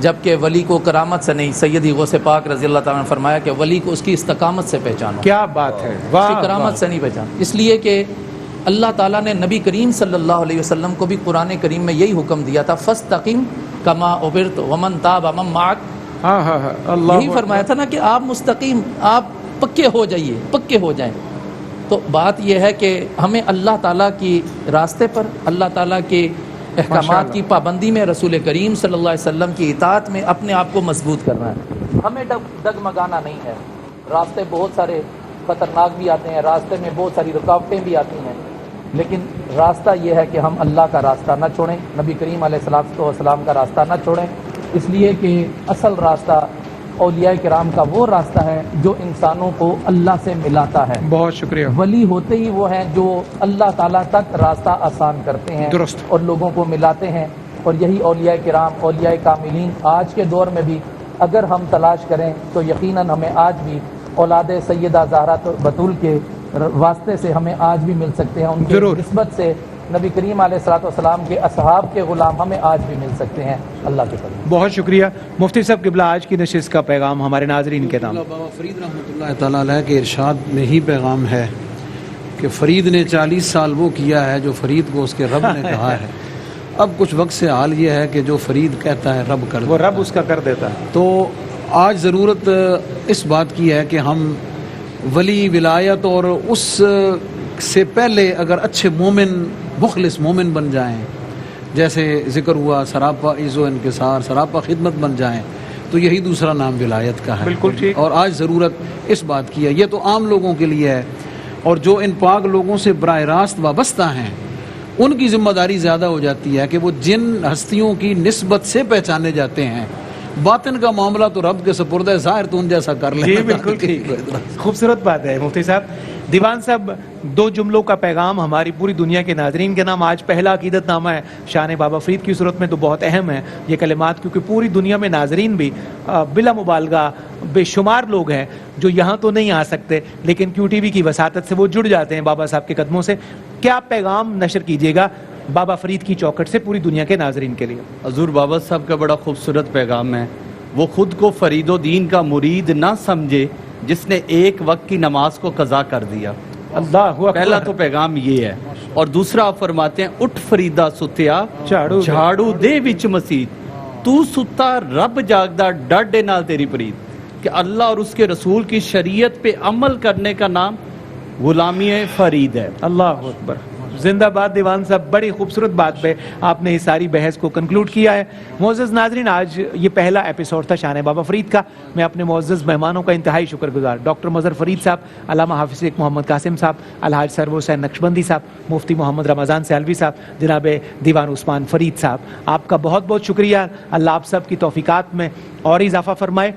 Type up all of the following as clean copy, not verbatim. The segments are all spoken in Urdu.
جبکہ ولی کو کرامت سے نہیں، سیدی غوث پاک رضی اللہ تعالیٰ نے فرمایا کہ ولی کو اس کی استقامت سے پہچانو، کیا بات ہے، اس واہ کی کرامت سے نہیں پہچانو. اس لیے کہ اللہ تعالیٰ نے نبی کریم صلی اللہ علیہ وسلم کو بھی قرآن کریم میں یہی حکم دیا تھا، فاستقم کما امرت ومن تاب ومن معک. ہاں ہاں ہاں، اللہ یہی فرمایا تھا نا کہ آپ مستقیم، آپ پکے ہو جائیے، پکے ہو جائیں. تو بات یہ ہے کہ ہمیں اللہ تعالیٰ کی راستے پر، اللہ تعالیٰ کے احکامات کی پابندی میں، رسول کریم صلی اللہ علیہ وسلم کی اطاعت میں اپنے آپ کو مضبوط کرنا ہے. ہمیں ڈگمگانا نہیں ہے. راستے بہت سارے خطرناک بھی آتے ہیں، راستے میں بہت ساری رکاوٹیں بھی آتی ہیں، لیکن راستہ یہ ہے کہ ہم اللہ کا راستہ نہ چھوڑیں، نبی کریم علیہ الصلوۃ والسلام کا راستہ نہ چھوڑیں. اس لیے کہ اصل راستہ اولیاء کرام کا وہ راستہ ہے جو انسانوں کو اللہ سے ملاتا ہے. بہت شکریہ. ولی ہوتے ہی وہ ہیں جو اللہ تعالیٰ تک راستہ آسان کرتے ہیں، درست، اور لوگوں کو ملاتے ہیں. اور یہی اولیاء کرام، اولیاء کاملین آج کے دور میں بھی اگر ہم تلاش کریں تو یقیناً ہمیں آج بھی اولاد سیدہ زہرا بتول کے واسطے سے ہمیں آج بھی مل سکتے ہیں. ان کی نسبت سے نبی کریم علیہ الصلوۃ والسلام کے اصحاب کے غلام ہمیں آج بھی مل سکتے ہیں. اللہ کے فضل. بہت شکریہ مفتی صاحب. قبلہ آج کی نشست کا پیغام ہمارے ناظرین کے نام. بابا فرید رحمۃ اللہ تعالیٰ علیہ کے ارشاد میں ہی پیغام ہے کہ فرید نے 40 سال وہ کیا ہے جو فرید کو اس کے رب نے کہا ہے. اب کچھ وقت سے حال یہ ہے کہ جو فرید کہتا ہے رب کر دیتا ہے، وہ رب اس کا کر دیتا ہے. تو آج ضرورت اس بات کی ہے کہ ہم ولی ولایت اور اس سے پہلے اگر اچھے مومن، مخلص مومن بن جائیں، جیسے ذکر ہوا سراپا عز و انکسار، سراپا خدمت بن جائیں، تو یہی دوسرا نام ولایت کا ہے. بالکل ٹھیک. اور آج ضرورت اس بات کی ہے. یہ تو عام لوگوں کے لیے ہے، اور جو ان پاک لوگوں سے براہ راست وابستہ ہیں ان کی ذمہ داری زیادہ ہو جاتی ہے کہ وہ جن ہستیوں کی نسبت سے پہچانے جاتے ہیں، باطن کا معاملہ تو رب کے سپرد ہے، ظاہر تو ان جیسا کر لیں. جی بالکل ٹھیک. خوبصورت بات ہے مفتی صاحب. دیوان صاحب، 2 جملوں کا پیغام ہماری پوری دنیا کے ناظرین کے نام. آج پہلا عقیدت نامہ ہے شان بابا فرید کی صورت میں، تو بہت اہم ہے یہ کلمات، کیونکہ پوری دنیا میں ناظرین بھی بلا مبالغہ بے شمار لوگ ہیں جو یہاں تو نہیں آ سکتے لیکن کیو ٹی وی کی وساطت سے وہ جڑ جاتے ہیں بابا صاحب کے قدموں سے. کیا پیغام نشر کیجیے گا بابا فرید کی چوکھٹ سے پوری دنیا کے ناظرین کے لیے؟ حضور بابا صاحب کا بڑا خوبصورت پیغام ہے. وہ خود کو فرید الدین کا مرید نہ سمجھے جس نے ایک وقت کی نماز کو قضا کر دیا. اللہ اکبر. پہلا تو پیغام یہ ہے. اور دوسرا آپ فرماتے ہیں، اٹھ فریدا ستیا جھاڑو دے وچ مسیت، تو ستا رب جاگدا ڈڈے نال تیری پرید. کہ اللہ اور اس کے رسول کی شریعت پہ عمل کرنے کا نام غلامی فرید ہے. اللہ اکبر. زندہ باد دیوان صاحب. بڑی خوبصورت بات پہ آپ نے اس ساری بحث کو کنکلوڈ کیا ہے. معزز ناظرین، آج یہ پہلا ایپیسوڈ تھا شان بابا فرید کا. میں اپنے معزز مہمانوں کا انتہائی شکر گزار، ڈاکٹر مظہر فرید صاحب، علامہ حافظ شیخ محمد قاسم صاحب، الحاج سرور حسین نقشبندی صاحب، مفتی محمد رمضان سیالوی صاحب، جناب دیوان عثمان فرید صاحب. آپ کا بہت بہت شکریہ. اللہ آپ سب کی توفیقات میں اور اضافہ فرمائے.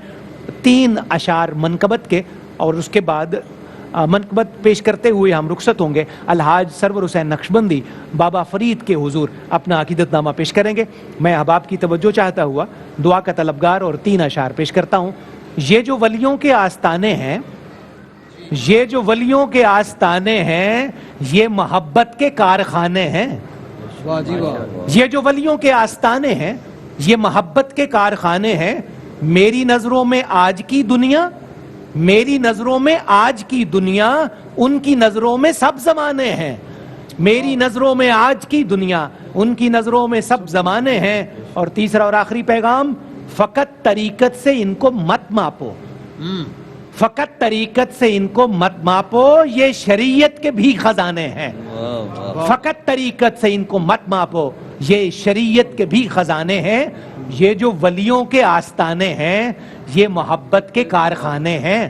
3 اشعار منقبت کے، اور اس کے بعد منقبت پیش کرتے ہوئے ہم رخصت ہوں گے. الحاج سرور حسین نقشبندی بابا فرید کے حضور اپنا عقیدت نامہ پیش کریں گے. میں احباب کی توجہ چاہتا ہوا دعا کا طلبگار اور 3 اشعار پیش کرتا ہوں. یہ جو ولیوں کے آستانے ہیں، یہ جو ولیوں کے آستانے ہیں، یہ محبت کے کارخانے ہیں. یہ جو ولیوں کے آستانے ہیں، یہ محبت کے کارخانے ہیں. میری نظروں میں آج کی دنیا، میری نظروں میں آج کی دنیا ان کی نظروں میں سب زمانے ہیں. میری نظروں میں آج کی دنیا ان کی نظروں میں سب زمانے ہیں. اور تیسرا اور آخری پیغام، فقط طریقت سے ان کو مت ماپو، فقط طریقت سے ان کو مت ماپو، یہ شریعت کے بھی خزانے ہیں. فقط طریقت سے ان کو مت ماپو، یہ شریعت کے بھی خزانے ہیں. یہ جو ولیوں کے آستانے ہیں، یہ محبت کے کارخانے ہیں،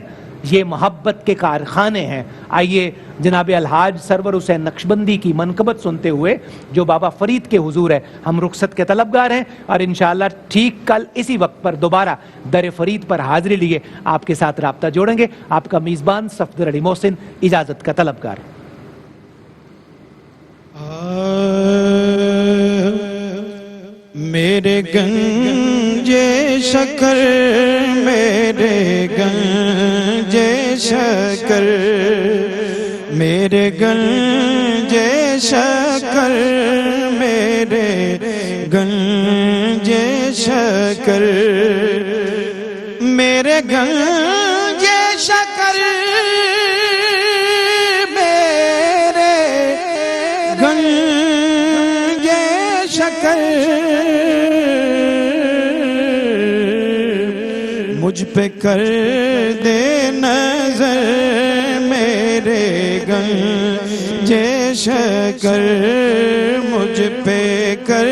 یہ محبت کے کارخانے ہیں. آئیے جناب الحاج سرور حسین نقشبندی کی منقبت سنتے ہوئے جو بابا فرید کے حضور ہے ہم رخصت کے طلبگار ہیں، اور انشاءاللہ ٹھیک کل اسی وقت پر دوبارہ در فرید پر حاضری لیے آپ کے ساتھ رابطہ جوڑیں گے. آپ کا میزبان صفدر علی محسن اجازت کا طلبگار. میرے گنجے شکر، میرے گنجے شکر، میرے گنجے شکر، میرے گنجے گنجے شکر میرے گنجے شکر میرے گنجے شکر مجھ پہ کر دے نظر میرے گنجے شکر مجھ پہ کر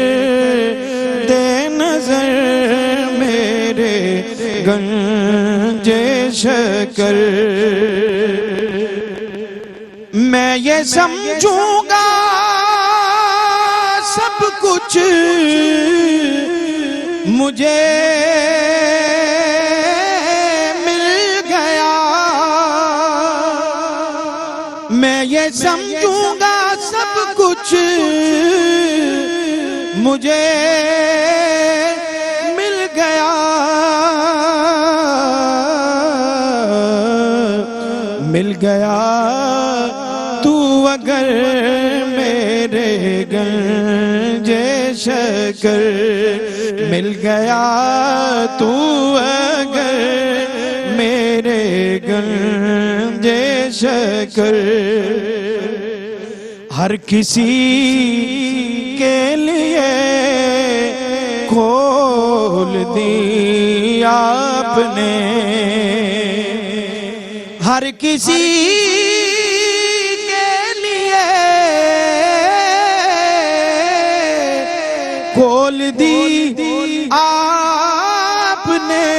دے نظر میرے گنجے شکر میں یہ سمجھوں گا سب کچھ مجھے میں یہ سمجھوں گا سب کچھ مجھے مل گیا مل گیا تو اگر میرے گنجے شکر مل گیا تو اگر میرے گنجے شکر ہر کسی کے لیے کھول دی آپ نے ہر کسی کے لیے کھول دی آپ نے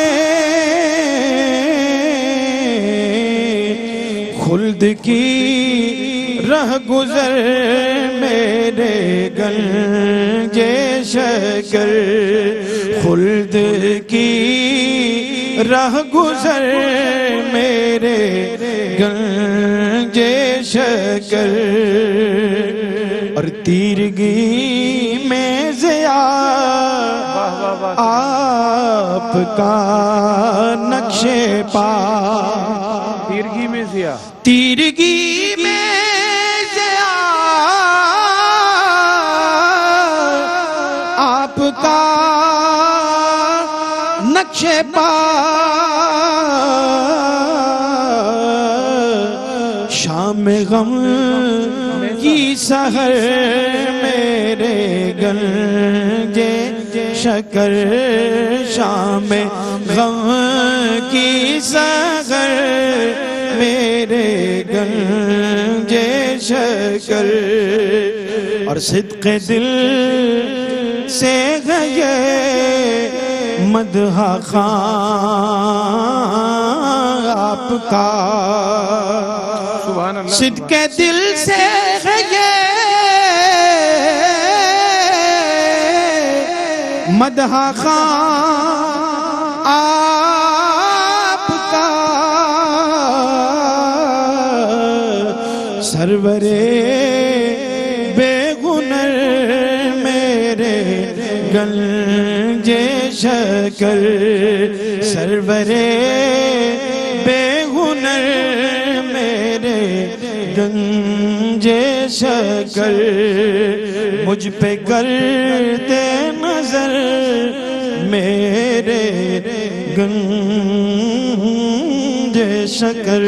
خلد کی رہ گزر میرے گنجے شکر خلد کی رہ گزر میرے گنجے شکر اور تیرگی میں ضیا آپ کا نقش پا تیرگی میں ضیا تیرگی میں ضیا آپ کا نقش پا شام غم کی سحر میرے گنجے شکر شام غم کی سحر میرے گنجے شکر اور صدق دل سے گئے مدح خان آپ کا سبحان اللہ صدق دل سے گئے مدح خان آپ کا سرورے بے گنر میرے گنجے شکر سرورے بے گنر میرے گنجے شکر مجھ پہ کر دے نظر میرے گنجے شکر